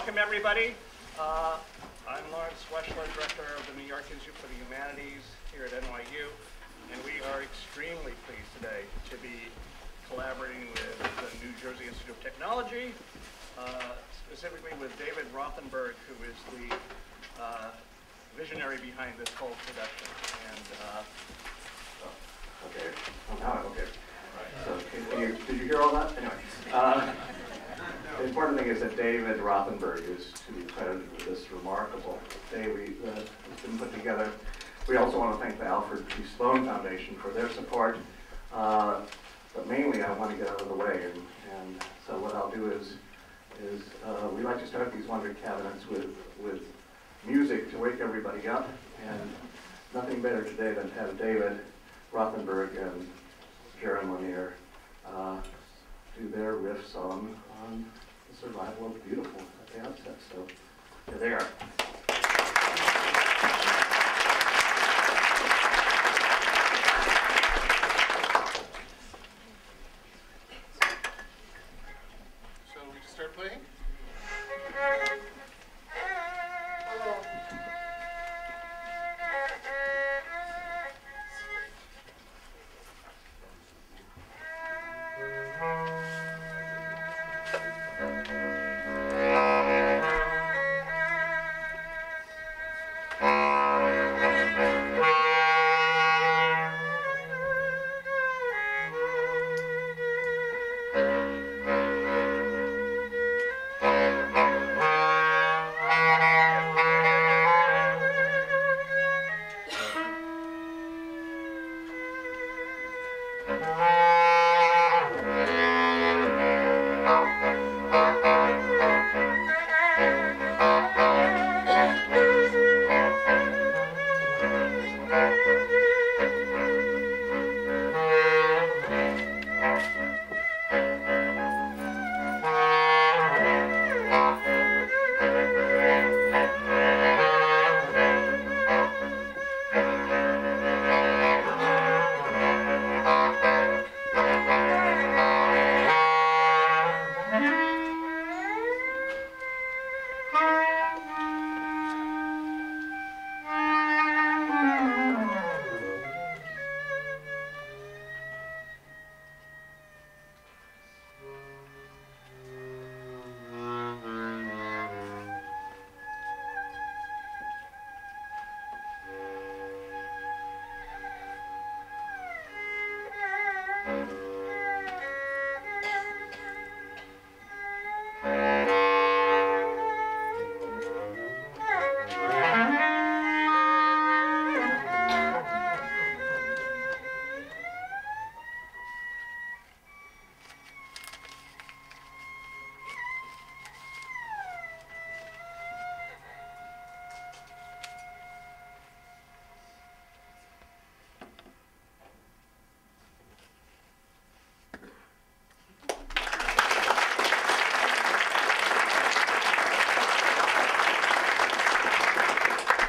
Welcome, everybody. I'm Lawrence Weschler, Director of the New York Institute for the Humanities here at NYU, and we are extremely pleased today to be collaborating with the New Jersey Institute of Technology, specifically with David Rothenberg, who is the visionary behind this whole production. And okay, now I'm okay. So did you hear all that? Anyway, the important thing is that David Rothenberg is to be credited with this remarkable day that's been put together. We also want to thank the Alfred P. Sloan Foundation for their support, but mainly I want to get out of the way, and so what I'll do is we like to start these wonder cabinets with music to wake everybody up, and nothing better today than to have David Rothenberg and Jaron Lanier do their riffs on the survival of beautiful at the outset. So here they are. So we just start playing?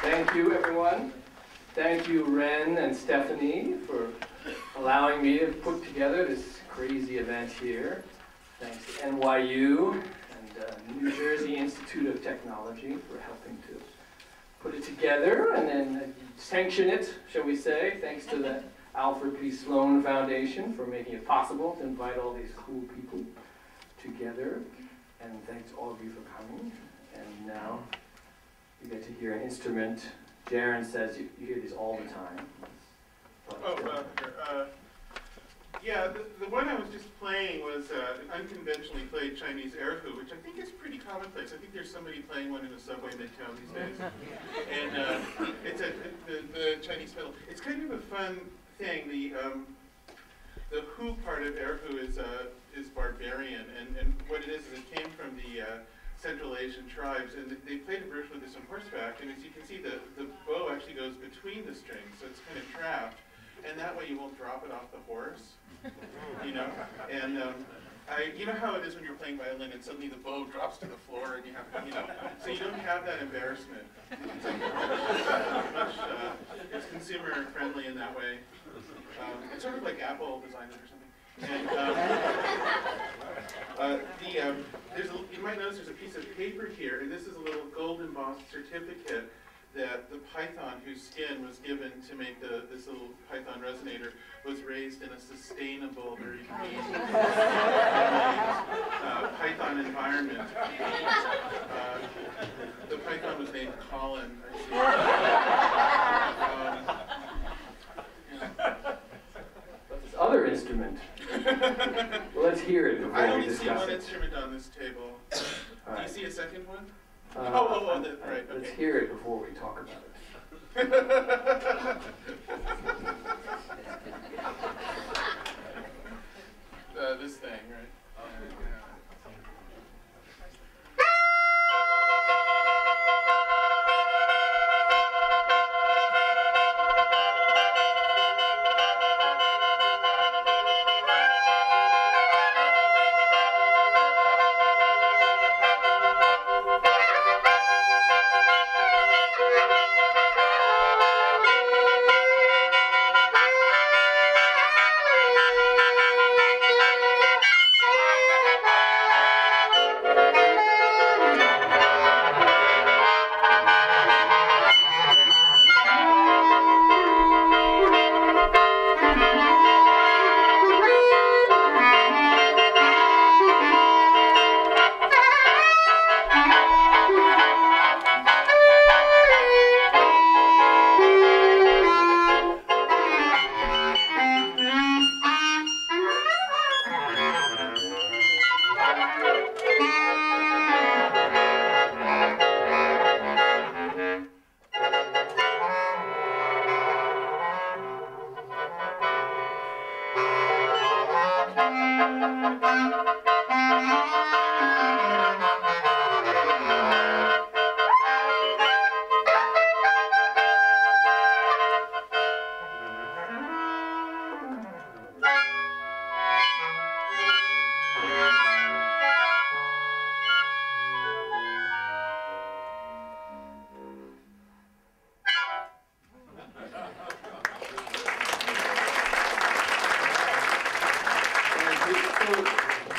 Thank you, everyone. Thank you, Ren and Stephanie, for allowing me to put together this crazy event here. Thanks to NYU and New Jersey Institute of Technology for helping to put it together and then sanction it, shall we say. Thanks to the Alfred P. Sloan Foundation for making it possible to invite all these cool people together. And thanks to all of you for coming. And now you get to hear an instrument. Jaron says you hear these all the time. But, yeah, the one I was just playing was an unconventionally played Chinese erhu, which I think is pretty commonplace. I think there's somebody playing one in the subway midtown these days. And it's the Chinese fiddle. It's kind of a fun thing. The who part of erhu is barbarian, and what it is it came from the Central Asian tribes, and they played a version of this on horseback, and as you can see, the bow actually goes between the strings, so it's kind of trapped, and that way you won't drop it off the horse, you know? And you know how it is when you're playing violin and suddenly the bow drops to the floor and you have, you know, so you don't have that embarrassment. It's consumer friendly in that way. It's sort of like Apple designed it or something. And you might notice there's a piece of paper here, and this is a little gold embossed certificate that the python whose skin was given to make this little python resonator was raised in a sustainable, very green, python environment. The python was named Colin, But this other instrument, well, let's hear it before I we only see discuss one it. instrument on this table. All Do right. you see a second one? Right, Right, let's okay. hear it before we talk about it. This thing, right?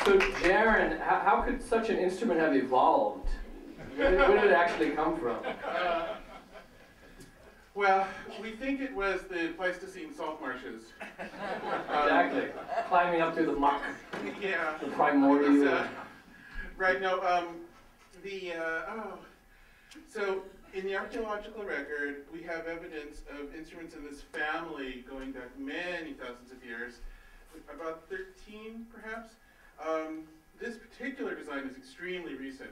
So Jaron, how could such an instrument have evolved? Where did it actually come from? Well, we think it was the Pleistocene salt marshes. Exactly. Climbing up through the muck, Yeah. the primordial. Right, no, so in the archaeological record, we have evidence of instruments in this family going back many thousands of years, about 13 perhaps. This particular design is extremely recent.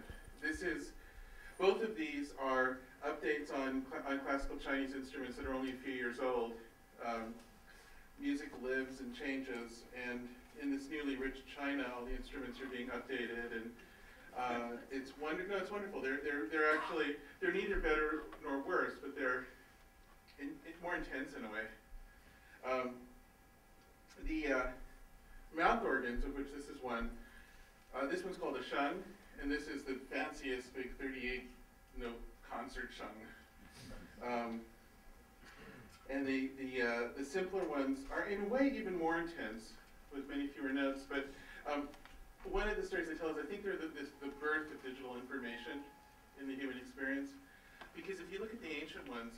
Both of these are updates on classical Chinese instruments that are only a few years old. Music lives and changes, and in this newly rich China, all the instruments are being updated, and it's wonderful. They're actually neither better nor worse, but they're more intense in a way. The mouth organs, of which this is one, this one's called a shung, and this is the fanciest big 38-note concert shung. And the simpler ones are in a way even more intense, with many fewer notes, but one of the stories they tell is I think they're the birth of digital information in the human experience. Because if you look at the ancient ones,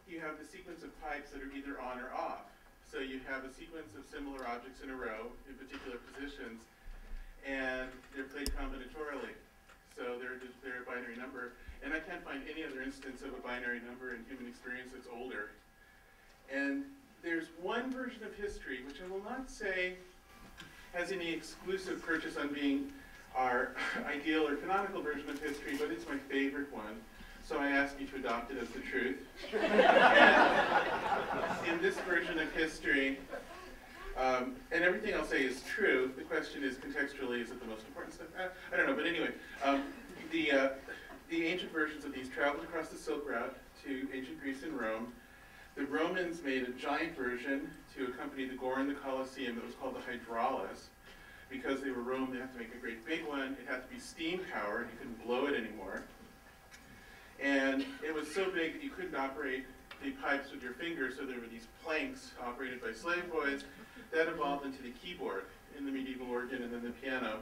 you have the sequence of pipes that are either on or off. So you have a sequence of similar objects in a row in particular positions, and they're played combinatorially. So they're a binary number. And I can't find any other instance of a binary number in human experience that's older. And there's one version of history, which I will not say has any exclusive purchase on being our ideal or canonical version of history, but it's my favorite one. So I ask you to adopt it as the truth. And in this version of history, and everything I'll say is true, the question is contextually, is it the most important stuff? I don't know, but anyway, the ancient versions of these traveled across the Silk Route to ancient Greece and Rome. The Romans made a giant version to accompany the gore in the Colosseum that was called the hydraulis. Because they were Rome, they had to make a great big one. It had to be steam powered, you couldn't blow it anymore. And it was so big that you couldn't operate communicate pipes with your fingers, so there were these planks operated by slave boys. That evolved into the keyboard in the medieval organ, and then the piano,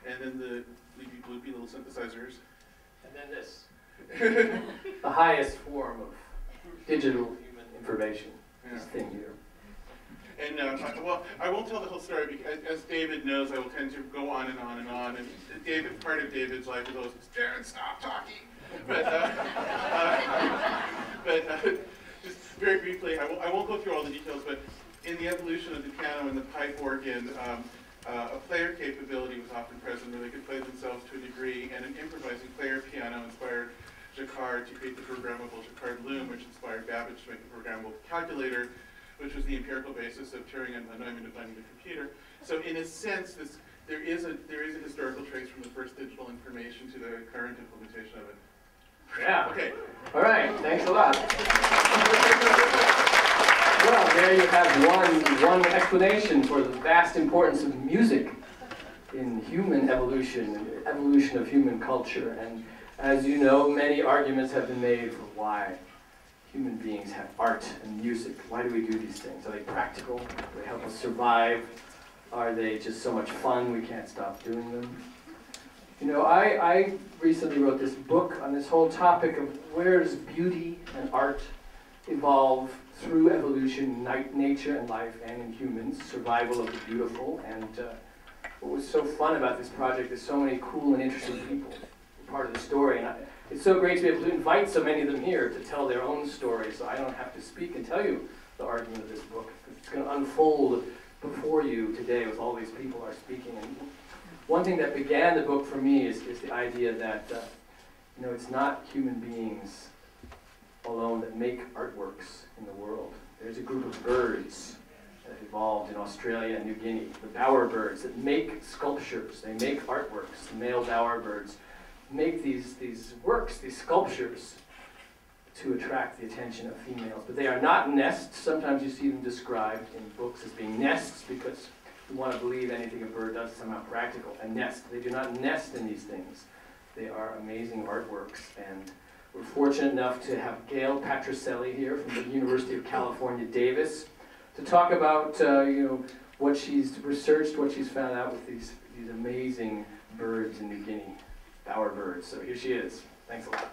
and then the bleepy bloopy little synthesizers. And then this. The highest form of digital human information, this thing here. And well, I won't tell the whole story because, as David knows, I will tend to go on and on and on. And part of David's life is always, Jaron, stop talking. But just very briefly, I won't go through all the details, but in the evolution of the piano and the pipe organ, a player capability was often present where they could play themselves to a degree, and an improvising player piano inspired Jacquard to create the programmable Jacquard loom, which inspired Babbage to make the programmable calculator, which was the empirical basis of Turing and Neumann defining the computer. So in a sense, there is a historical trace from the first digital information to the current implementation of it. Yeah. Okay. All right. Thanks a lot. Well, there you have one explanation for the vast importance of music in human evolution, and the evolution of human culture. And as you know, many arguments have been made for why human beings have art and music. Why do we do these things? Are they practical? Do they help us survive? Are they just so much fun we can't stop doing them? You know, I recently wrote this book on this whole topic of where does beauty and art evolve through evolution, nature and life, and in humans, survival of the beautiful. And what was so fun about this project is so many cool and interesting people part of the story. And it's so great to be able to invite so many of them here to tell their own story, so I don't have to speak and tell you the argument of this book. It's going to unfold before you today with all these people are speaking. And one thing that began the book for me is the idea that you know, it's not human beings alone that make artworks in the world. There's a group of birds that evolved in Australia and New Guinea, the bowerbirds, that make sculptures. They make artworks. The male bowerbirds make these works, these sculptures, to attract the attention of females. But they are not nests. Sometimes you see them described in books as being nests because you want to believe anything a bird does is somehow practical. A nest. They do not nest in these things. They are amazing artworks. And we're fortunate enough to have Gail Petrocelli here from the University of California, Davis, to talk about you know, what she's researched, what she's found out with these amazing birds in New Guinea, bowerbirds. So here she is. Thanks a lot.